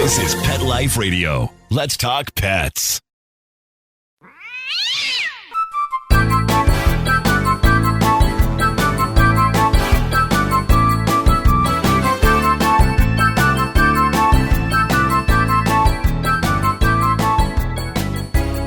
This is Pet Life Radio. Let's talk pets.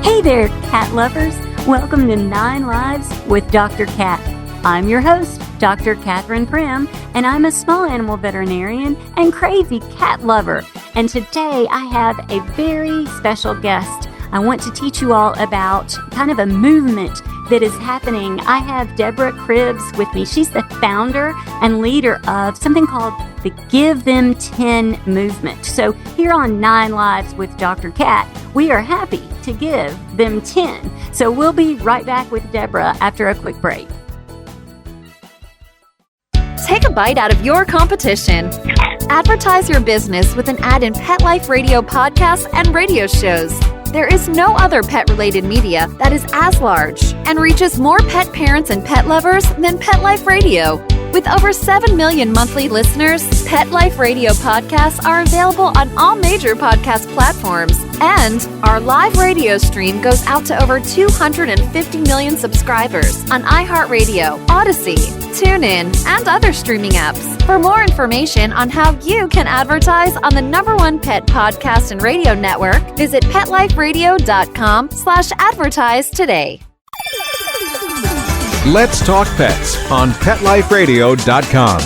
Hey there, cat lovers. Welcome to 9 Lives with Dr. Cat. I'm your host, Dr. Catherine Prim, and I'm a small animal veterinarian and crazy cat lover. And today I have a very special guest. I want to teach you all about kind of a movement that is happening. I have Deborah Cribbs with me. She's the founder and leader of something called the Give Them 10 movement. So here on 9 Lives with Dr. Cat, we are happy to give them 10. So we'll be right back with Deborah after a quick break. Take a bite out of your competition. Advertise your business with an ad in Pet Life Radio podcasts and radio shows. There is no other pet-related media that is as large and reaches more pet parents and pet lovers than Pet Life Radio. With over 7 million monthly listeners, Pet Life Radio podcasts are available on all major podcast platforms. And our live radio stream goes out to over 250 million subscribers on iHeartRadio, Odyssey, TuneIn, and other streaming apps. For more information on how you can advertise on the #1 pet podcast and radio network, visit PetLifeRadio.com/advertise today. Let's Talk Pets on PetLifeRadio.com.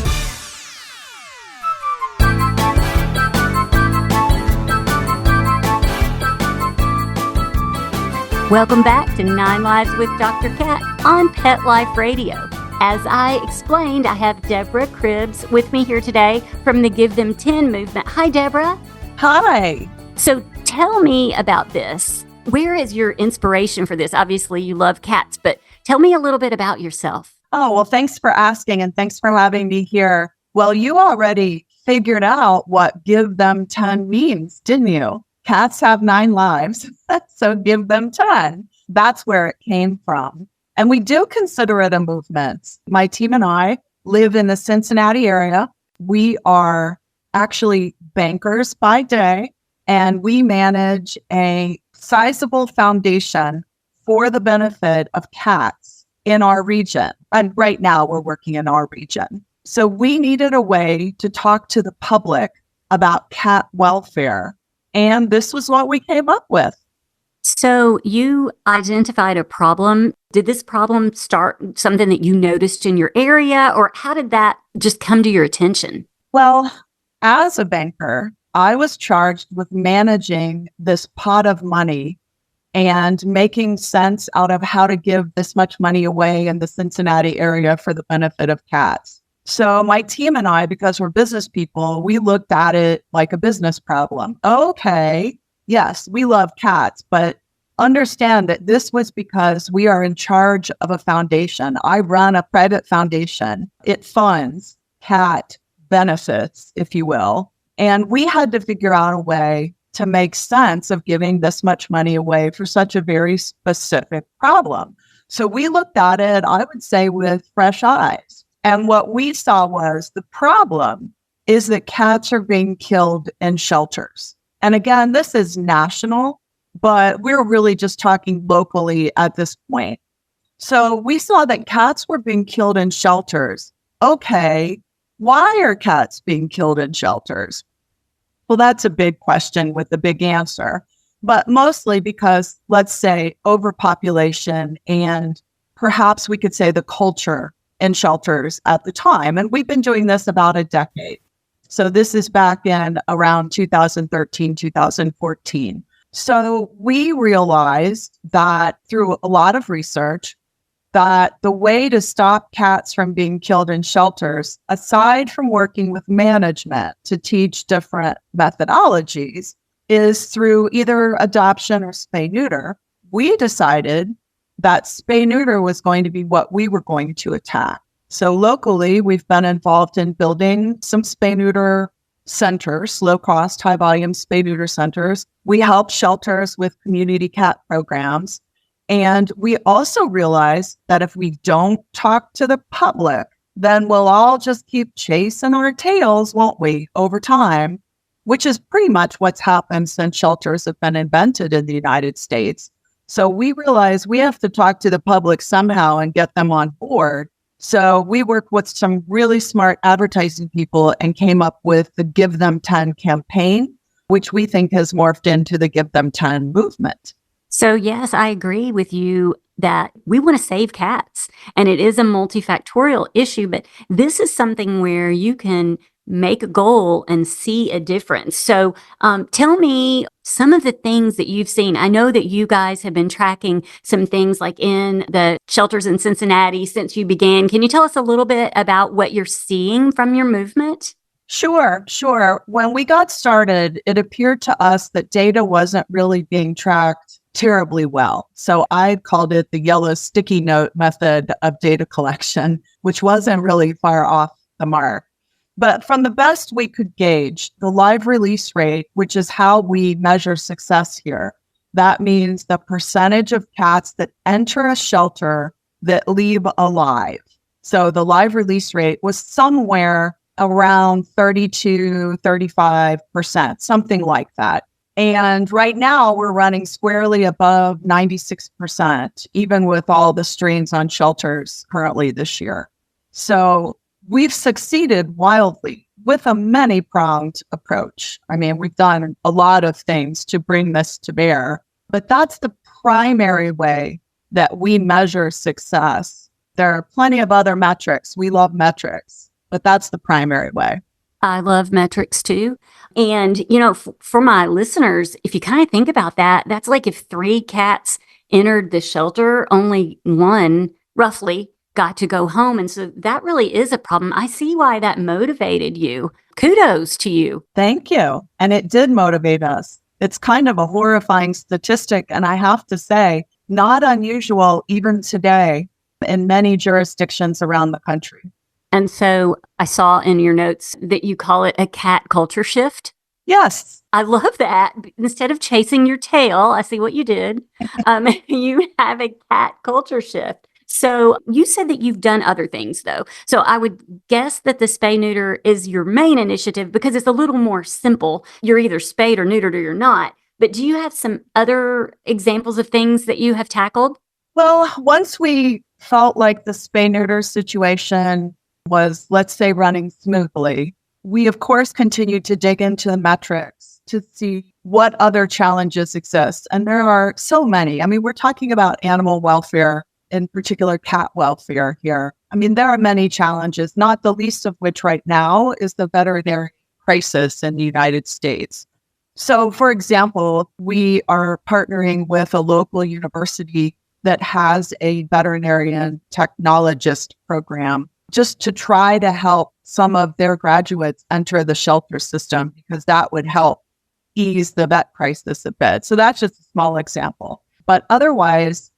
Welcome back to 9 Lives with Dr. Cat on Pet Life Radio. As I explained, I have Deborah Cribbs with me here today from the Give Them 10 movement. Hi, Deborah. Hi. So tell me about this. Where is your inspiration for this? Obviously, you love cats, but tell me a little bit about yourself. Oh, well, thanks for asking and thanks for having me here. Well, you already figured out what Give Them 10 means, didn't you? Cats have 9 lives, so give them 10. That's where it came from. And we do consider it a movement. My team and I live in the Cincinnati area. We are actually bankers by day, and we manage a sizable foundation for the benefit of cats in our region. And right now we're working in our region. So we needed a way to talk to the public about cat welfare. And this was what we came up with. So you identified a problem. Did this problem start something that you noticed in your area, or how did that just come to your attention? Well, as a banker, I was charged with managing this pot of money and making sense out of how to give this much money away in the Cincinnati area for the benefit of cats. So my team and I, because we're business people, we looked at it like a business problem. Okay, yes, we love cats, but understand that this was because we are in charge of a foundation. I run a private foundation. It funds cat benefits, if you will. And we had to figure out a way to make sense of giving this much money away for such a very specific problem. So we looked at it, I would say, with fresh eyes. And what we saw was the problem is that cats are being killed in shelters. And again, this is national, but we're really just talking locally at this point. So we saw that cats were being killed in shelters. Okay, why are cats being killed in shelters? Well, that's a big question with a big answer, but mostly because, let's say, overpopulation and perhaps we could say the culture in shelters at the time. And we've been doing this about a decade. So this is back in around 2013, 2014. So we realized that through a lot of research, that the way to stop cats from being killed in shelters, aside from working with management to teach different methodologies, is through either adoption or spay-neuter. We decided that spay-neuter was going to be what we were going to attack. So locally, we've been involved in building some spay-neuter centers, low-cost, high-volume spay-neuter centers. We help shelters with community cat programs. And we also realize that if we don't talk to the public, then we'll all just keep chasing our tails, won't we, over time? which is pretty much what's happened since shelters have been invented in the United States. So we realized we have to talk to the public somehow and get them on board. So we worked with some really smart advertising people and came up with the Give Them 10 campaign, which we think has morphed into the Give Them 10 movement. So yes, I agree with you that we want to save cats, and it is a multifactorial issue, but this is something where you can make a goal and see a difference. So tell me some of the things that you've seen. I know that you guys have been tracking some things like in the shelters in Cincinnati since you began. Can you tell us a little bit about what you're seeing from your movement? Sure. When we got started, it appeared to us that data wasn't really being tracked terribly well. So I called it the yellow sticky note method of data collection, which wasn't really far off the mark. But from the best we could gauge, the live release rate, which is how we measure success here, that means the percentage of cats that enter a shelter that leave alive. So the live release rate was somewhere around 32, 35%, something like that. And right now we're running squarely above 96%, even with all the strains on shelters currently this year. So we've succeeded wildly with a many-pronged approach. I mean, we've done a lot of things to bring this to bear, but that's the primary way that we measure success. There are plenty of other metrics. We love metrics, but that's the primary way. I love metrics too. And, for my listeners, if you kind of think about that, that's like if 3 cats entered the shelter, only 1 roughly got to go home. And so that really is a problem. I see why that motivated you. Kudos to you. Thank you. And it did motivate us. It's kind of a horrifying statistic. And I have to say, not unusual even today in many jurisdictions around the country. And so I saw in your notes that you call it a cat culture shift. Yes. I love that. Instead of chasing your tail, I see what you did. You have a cat culture shift. So you said that you've done other things, though. So I would guess that the spay neuter is your main initiative because it's a little more simple. You're either spayed or neutered or you're not. But do you have some other examples of things that you have tackled? Well, once we felt like the spay neuter situation was, let's say, running smoothly, we, of course, continued to dig into the metrics to see what other challenges exist. And there are so many. I mean, we're talking about animal welfare, in particular cat welfare here. I mean, there are many challenges, not the least of which right now is the veterinary crisis in the United States. So, for example, we are partnering with a local university that has a veterinarian technologist program just to try to help some of their graduates enter the shelter system because that would help ease the vet crisis a bit. So that's just a small example. But otherwise,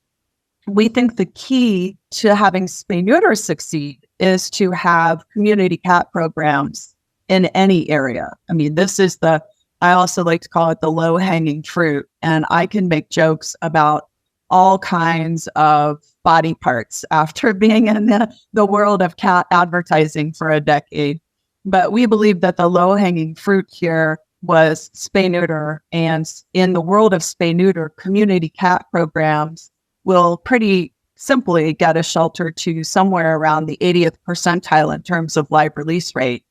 we think the key to having spay neuter succeed is to have community cat programs in any area. I mean, I also like to call it the low-hanging fruit. And I can make jokes about all kinds of body parts after being in the world of cat advertising for a decade. But we believe that the low-hanging fruit here was spay neuter. And in the world of spay neuter, community cat programs will pretty simply get a shelter to somewhere around the 80th percentile in terms of live release rate.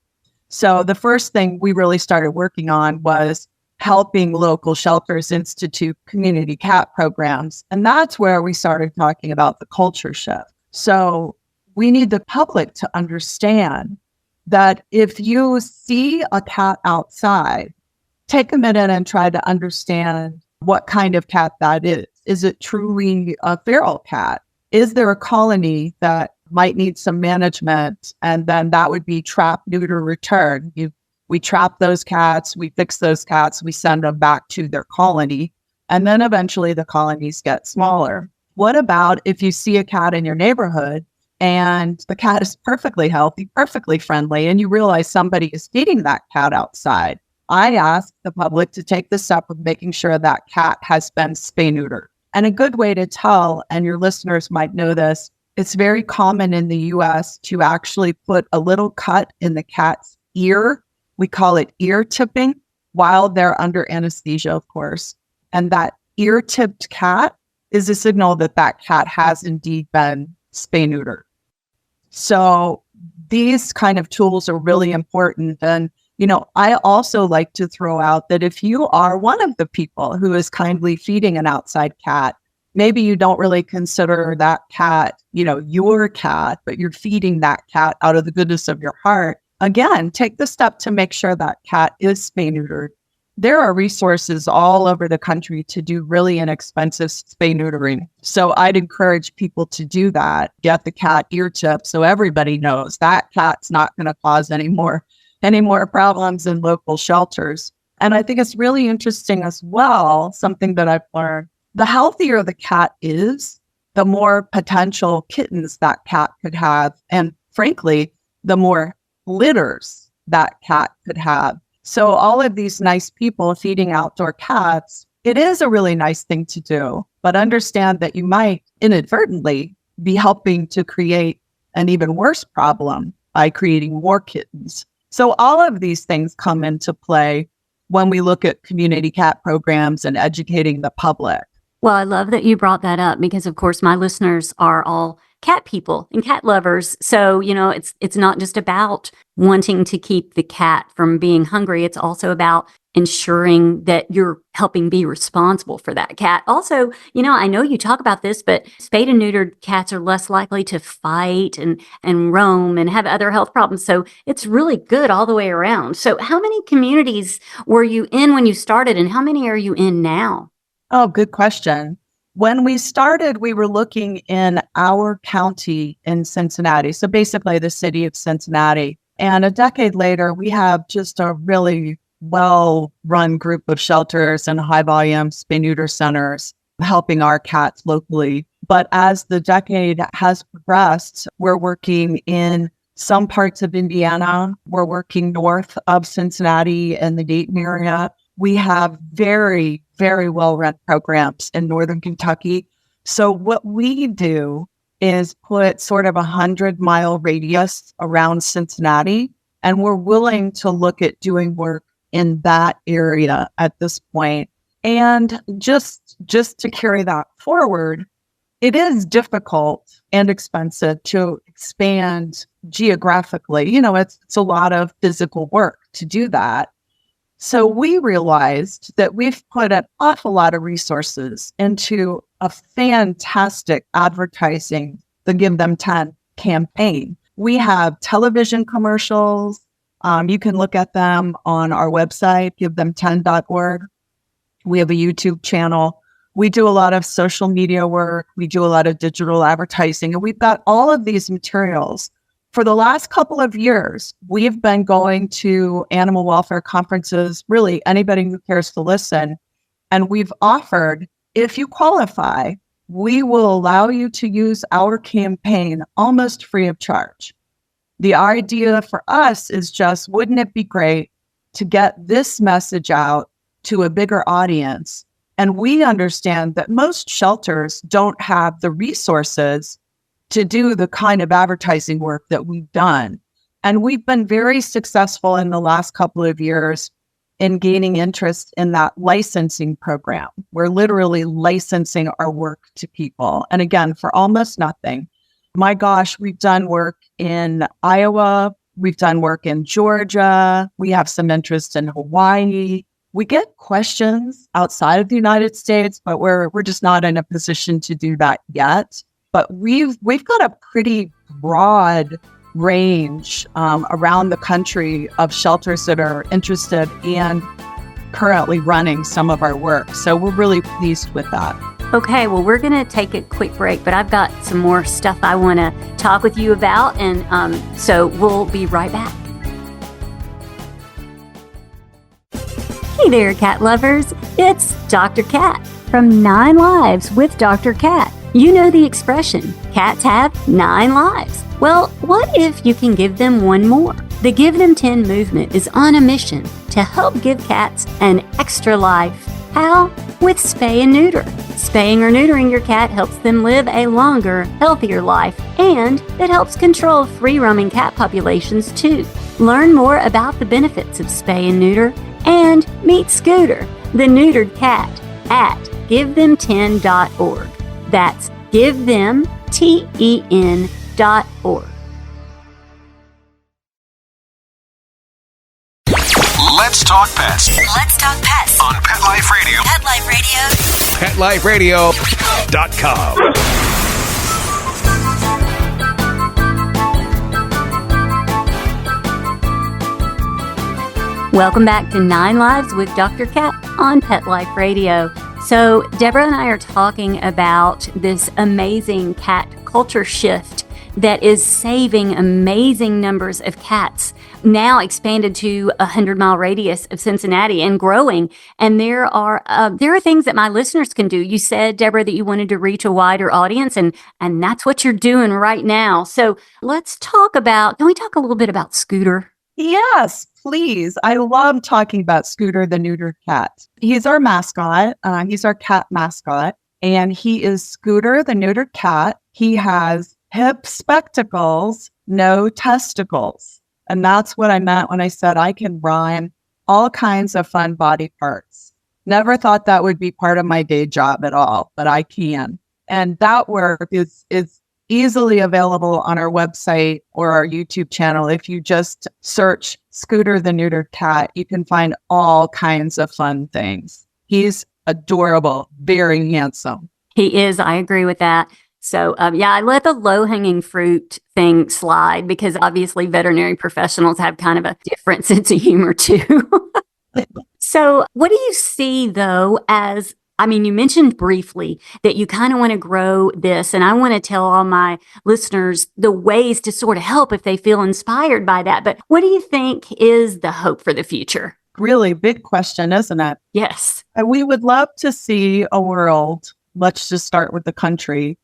So the first thing we really started working on was helping local shelters institute community cat programs. And that's where we started talking about the culture shift. So we need the public to understand that if you see a cat outside, take a minute and try to understand what kind of cat that is. Is it truly a feral cat? Is there a colony that might need some management? And then that would be trap, neuter, return. We trap those cats, we fix those cats, we send them back to their colony, and then eventually the colonies get smaller. What about if you see a cat in your neighborhood and the cat is perfectly healthy, perfectly friendly, and you realize somebody is feeding that cat outside? I ask the public to take the step of making sure that cat has been spay neutered. And a good way to tell, and your listeners might know this, it's very common in the US to actually put a little cut in the cat's ear. We call it ear tipping. while they're under anesthesia, of course. And that ear-tipped cat is a signal that that cat has indeed been spay-neutered. So these kind of tools are really important. And, I also like to throw out that if you are one of the people who is kindly feeding an outside cat, maybe you don't really consider that cat, your cat, but you're feeding that cat out of the goodness of your heart. Again, take the step to make sure that cat is spay-neutered. There are resources all over the country to do really inexpensive spay-neutering. So I'd encourage people to do that. Get the cat ear tip so everybody knows that cat's not going to cause any more problems in local shelters. And I think it's really interesting as well, something that I've learned. The healthier the cat is, the more potential kittens that cat could have. And frankly, the more litters that cat could have. So all of these nice people feeding outdoor cats, it is a really nice thing to do, but understand that you might inadvertently be helping to create an even worse problem by creating more kittens. So all of these things come into play when we look at community cat programs and educating the public. Well, I love that you brought that up because, of course, my listeners are all cat people and cat lovers. So, it's not just about wanting to keep the cat from being hungry. It's also about ensuring that you're helping be responsible for that cat. Also, I know you talk about this, but spayed and neutered cats are less likely to fight and roam and have other health problems. So it's really good all the way around. So how many communities were you in when you started and how many are you in now? Oh, good question. When we started, we were looking in our county in Cincinnati. So basically the city of Cincinnati. And a decade later, we have just a really well-run group of shelters and high-volume spay-neuter centers helping our cats locally. But as the decade has progressed, we're working in some parts of Indiana. We're working north of Cincinnati in the Dayton area. We have very, very well-run programs in northern Kentucky. So what we do is put sort of 100-mile radius around Cincinnati, and we're willing to look at doing work in that area at this point. And just to carry that forward, it is difficult and expensive to expand geographically. It's a lot of physical work to do that. So we realized that we've put an awful lot of resources into a fantastic advertising, the Give Them 10 campaign. We have television commercials. You can look at them on our website, givethem10.org. We have a YouTube channel. We do a lot of social media work. We do a lot of digital advertising. And we've got all of these materials. For the last couple of years, we've been going to animal welfare conferences, really anybody who cares to listen. And we've offered, if you qualify, we will allow you to use our campaign almost free of charge. The idea for us is just, wouldn't it be great to get this message out to a bigger audience? And we understand that most shelters don't have the resources to do the kind of advertising work that we've done. And we've been very successful in the last couple of years in gaining interest in that licensing program. We're literally licensing our work to people. And again, for almost nothing. My gosh, we've done work in Iowa. We've done work in Georgia. We have some interest in Hawaii. We get questions outside of the United States, but we're just not in a position to do that yet. But we've got a pretty broad range around the country of shelters that are interested and currently running some of our work. So we're really pleased with that. Okay, well, we're going to take a quick break, but I've got some more stuff I want to talk with you about. And so we'll be right back. Hey there, cat lovers. It's Dr. Cat from 9 Lives with Dr. Cat. You know the expression, cats have 9 lives. Well, what if you can give them one more? The Give Them 10 movement is on a mission to help give cats an extra life. How? With spay and neuter. Spaying or neutering your cat helps them live a longer, healthier life, and it helps control free-roaming cat populations too. Learn more about the benefits of spay and neuter And meet Scooter, the neutered cat, at givethem10.org. That's givethem10.org. Let's talk pets Let's talk pets on Pet Life Radio. Pet Life Radio. PetLifeRadio.com. Welcome back to 9 Lives with Dr. Cat on Pet Life Radio. So, Deborah and I are talking about this amazing cat culture shift that is saving amazing numbers of cats, now expanded to a 100-mile radius of Cincinnati and growing. And there are things that my listeners can do. You said, Deborah, that you wanted to reach a wider audience, and that's what you're doing right now. So let's can we talk a little bit about Scooter? Yes, please. I love talking about Scooter, the neutered cat. He's our mascot. He's our cat mascot. And he is Scooter, the neutered cat. He has hip spectacles, no testicles. And that's what I meant when I said I can rhyme all kinds of fun body parts. Never thought that would be part of my day job at all, but I can. And that work is easily available on our website or our YouTube channel. If you just search Scooter, the neutered cat, you can find all kinds of fun things. He's adorable, very handsome. He is. I agree with that. So, I let the low-hanging fruit thing slide because obviously veterinary professionals have kind of a different sense of humor too. So what do you see though you mentioned briefly that you kind of want to grow this, and I want to tell all my listeners the ways to sort of help if they feel inspired by that. But what do you think is the hope for the future? Really big question, isn't it? Yes. We would love to see a world, let's just start with the country,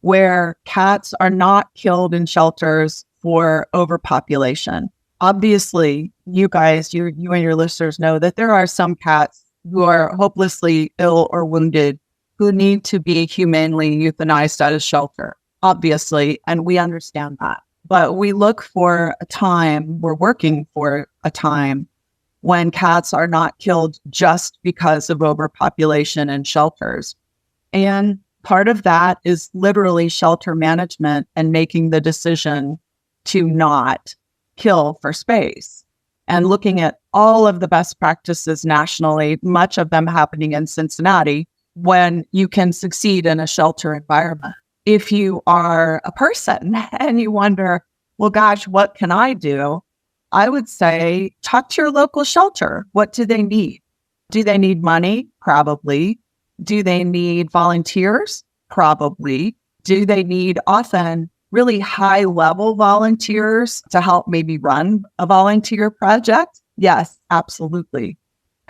where cats are not killed in shelters for overpopulation. Obviously, you guys, you and your listeners know that there are some cats who are hopelessly ill or wounded who need to be humanely euthanized at a shelter, obviously, and we understand that. But we're working for a time when cats are not killed just because of overpopulation in shelters. And part of that is literally shelter management and making the decision to not kill for space and looking at all of the best practices nationally, much of them happening in Cincinnati, when you can succeed in a shelter environment. If you are a person and you wonder, well, gosh, what can I do? I would say talk to your local shelter. What do they need? Do they need money? Probably. Do they need volunteers? Probably. Do they need often really high-level volunteers to help maybe run a volunteer project? Yes, absolutely.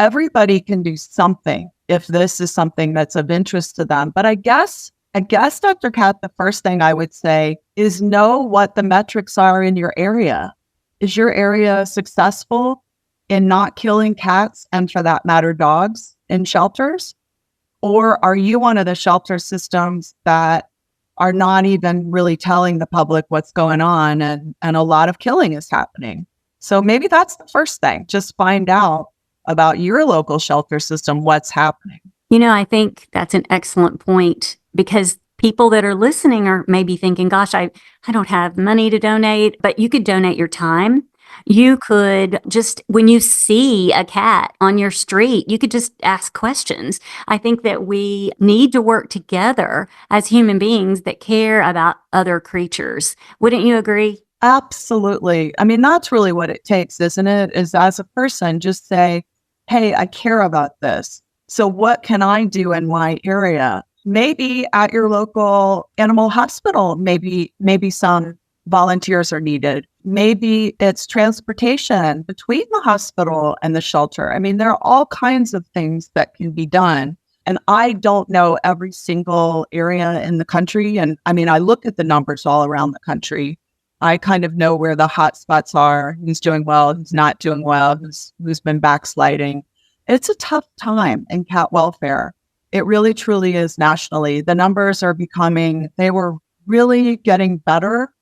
Everybody can do something if this is something that's of interest to them. But I guess, Dr. Kat, the first thing I would say is know what the metrics are in your area. Is your area successful in not killing cats and, for that matter, dogs in shelters? Or are you one of the shelter systems that are not even really telling the public what's going on and a lot of killing is happening? So maybe that's the first thing. Just find out about your local shelter system, what's happening. I think that's an excellent point because people that are listening are maybe thinking, gosh, I don't have money to donate, but you could donate your time. You could just, when you see a cat on your street, you could just ask questions. I think that we need to work together as human beings that care about other creatures. Wouldn't you agree? Absolutely. I mean, that's really what it takes, isn't it? Is as a person, just say, hey, I care about this. So what can I do in my area? Maybe at your local animal hospital, maybe some volunteers are needed. Maybe it's transportation between the hospital and the shelter. I mean, there are all kinds of things that can be done. And I don't know every single area in the country. And I mean, I look at the numbers all around the country. I kind of know where the hot spots are, who's doing well, who's not doing well, who's been backsliding. It's a tough time in cat welfare. It really, truly is nationally. The numbers they were really getting better.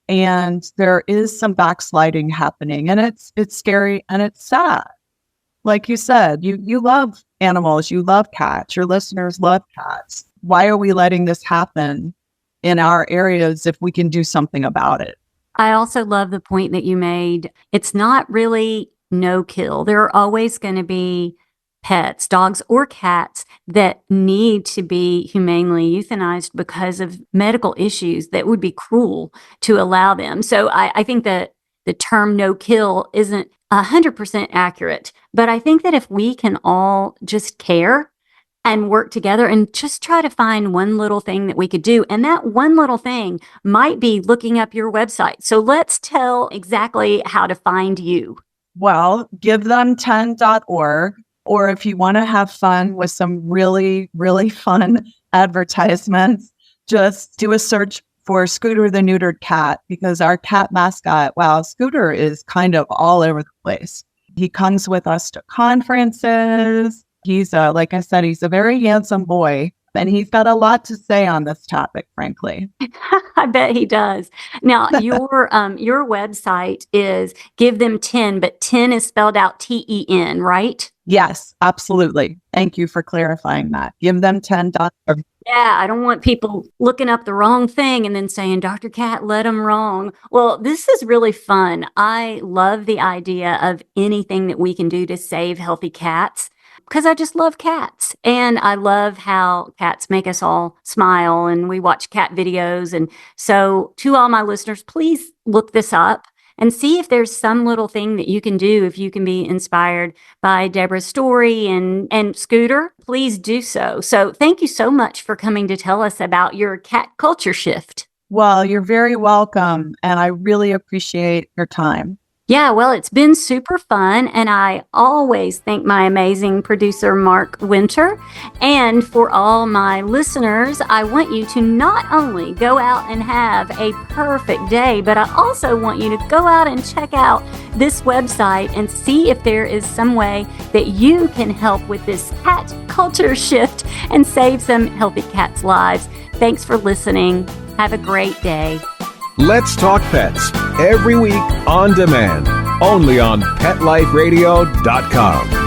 And there is some backsliding happening, and it's scary and it's sad. Like you said, you love animals, you love cats, your listeners love cats. Why are we letting this happen in our areas if we can do something about it? I also love the point that you made. It's not really no kill. There are always going to be pets, dogs or cats, that need to be humanely euthanized because of medical issues that would be cruel to allow them. So I think that the term no kill isn't 100% accurate, but I think that if we can all just care and work together and just try to find one little thing that we could do. And that one little thing might be looking up your website. So let's tell exactly how to find you. Well, givethem10.org, or if you want to have fun with some really, really fun advertisements, just do a search for Scooter the neutered cat, because our cat mascot, Scooter is kind of all over the place. He comes with us to conferences. He's like I said, he's a very handsome boy, and he's got a lot to say on this topic, frankly. I bet he does. Now, your website is Give Them 10, but 10 is spelled out TEN, right? Yes, absolutely. Thank you for clarifying that. Givethem10.org. Yeah, I don't want people looking up the wrong thing and then saying, Dr. Cat led them wrong. Well, this is really fun. I love the idea of anything that we can do to save healthy cats, because I just love cats. And I love how cats make us all smile, and we watch cat videos. And so to all my listeners, please look this up and see if there's some little thing that you can do. If you can be inspired by Deborah's story and Scooter, please do so. So thank you so much for coming to tell us about your cat culture shift. Well, you're very welcome. And I really appreciate your time. Yeah, well, it's been super fun, and I always thank my amazing producer, Mark Winter. And for all my listeners, I want you to not only go out and have a perfect day, but I also want you to go out and check out this website and see if there is some way that you can help with this cat culture shift and save some healthy cats' lives. Thanks for listening. Have a great day. Let's Talk Pets, every week on demand, only on PetLifeRadio.com.